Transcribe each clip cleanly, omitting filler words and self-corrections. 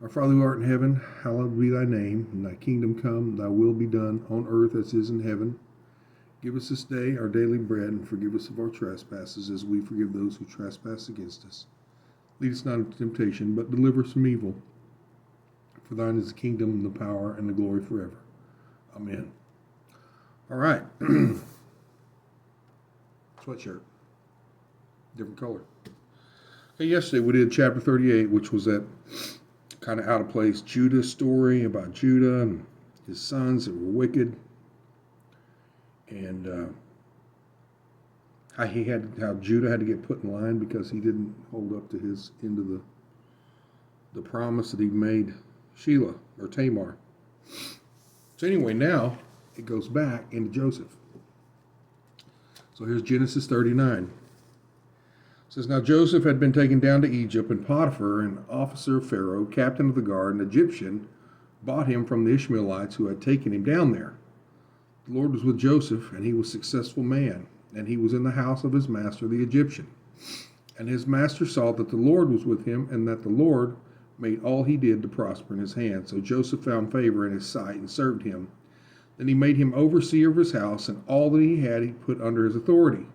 Our Father who art in heaven, hallowed be thy name. And thy kingdom come, thy will be done on earth as it is in heaven. Give us this day our daily bread, and forgive us of our trespasses as we forgive those who trespass against us. Lead us not into temptation, but deliver us from evil. For thine is the kingdom, and the power, and the glory forever. Amen. All right. Sweatshirt. Different color. Okay, yesterday we did chapter 38, which was that kind of out of place Judah story about Judah and his sons that were wicked. And how Judah had to get put in line because he didn't hold up to his end of the promise that he made Sheila or Tamar. So anyway, now it goes back into Joseph. So here's Genesis 39. It says, now Joseph had been taken down to Egypt, and Potiphar, an officer of Pharaoh, captain of the guard, an Egyptian, bought him from the Ishmaelites who had taken him down there. The Lord was with Joseph, and he was a successful man, and he was in the house of his master the Egyptian. And his master saw that the Lord was with him, and that the Lord made all he did to prosper in his hand. So Joseph found favor in his sight and served him. Then he made him overseer of his house, and all that he had he put under his authority.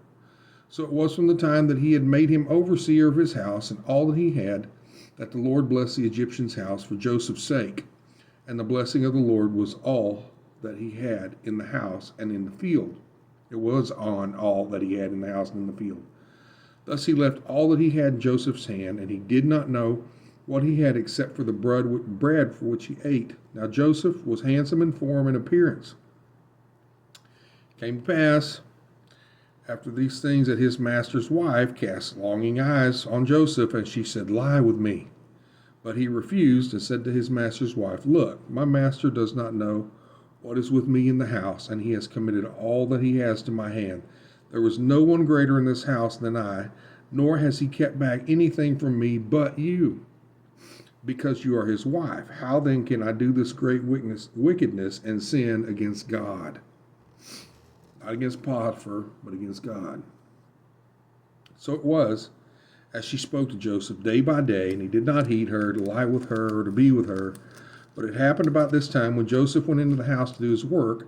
So it was from the time that he had made him overseer of his house and all that he had, that the Lord blessed the Egyptian's house for Joseph's sake. And the blessing of the Lord was all that he had in the house and in the field. It was on all that he had in the house and in the field. Thus he left all that he had in Joseph's hand, and he did not know what he had except for the bread for which he ate. Now Joseph was handsome in form and appearance. It came to pass, after these things, that his master's wife cast longing eyes on Joseph, and she said, lie with me. But he refused and said to his master's wife, look, my master does not know what is with me in the house, and he has committed all that he has to my hand. There was no one greater in this house than I, nor has he kept back anything from me but you, because you are his wife. How then can I do this great wickedness and sin against God? Not against Potiphar, but against God. So it was, as she spoke to Joseph day by day, and he did not heed her to lie with her or to be with her. But it happened about this time when Joseph went into the house to do his work,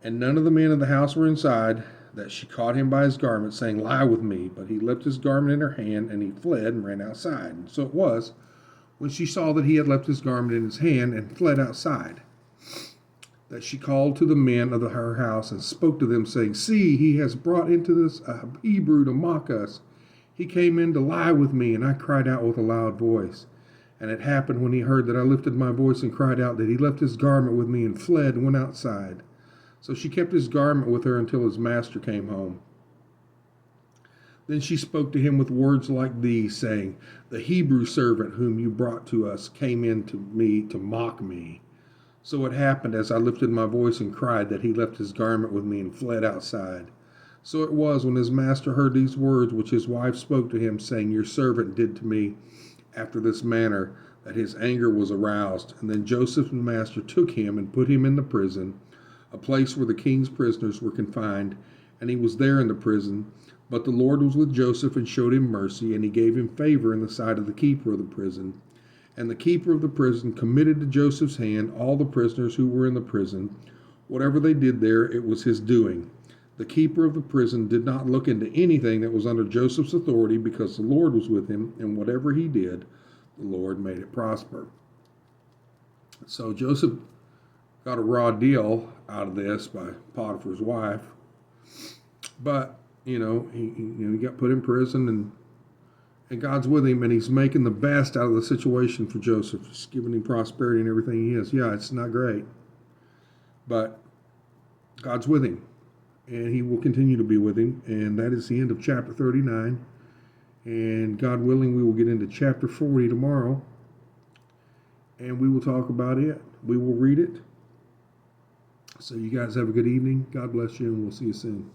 and none of the men of the house were inside, that she caught him by his garment, saying, lie with me. But he left his garment in her hand, and he fled and ran outside. And so it was, when she saw that he had left his garment in his hand and fled outside, that she called to the men of her house and spoke to them, saying, see, he has brought into this a Hebrew to mock us. He came in to lie with me, and I cried out with a loud voice. And it happened when he heard that I lifted my voice and cried out, that he left his garment with me and fled and went outside. So she kept his garment with her until his master came home. Then she spoke to him with words like these, saying, the Hebrew servant whom you brought to us came in to me to mock me. So it happened, as I lifted my voice and cried, that he left his garment with me and fled outside. So it was, when his master heard these words which his wife spoke to him, saying, your servant did to me after this manner, that his anger was aroused. And then Joseph's master took him and put him in the prison, a place where the king's prisoners were confined, and he was there in the prison. But the Lord was with Joseph and showed him mercy, and he gave him favor in the sight of the keeper of the prison. And the keeper of the prison committed to Joseph's hand all the prisoners who were in the prison. Whatever they did there, it was his doing. The keeper of the prison did not look into anything that was under Joseph's authority, because the Lord was with him, and whatever he did, the Lord made it prosper. So Joseph got a raw deal out of this by Potiphar's wife. But, he got put in prison, and God's with him, and he's making the best out of the situation for Joseph. He's giving him prosperity and everything he is. Yeah, it's not great, but God's with him, and he will continue to be with him. And that is the end of chapter 39. And God willing, we will get into chapter 40 tomorrow, and we will talk about it. We will read it. So you guys have a good evening. God bless you, and we'll see you soon.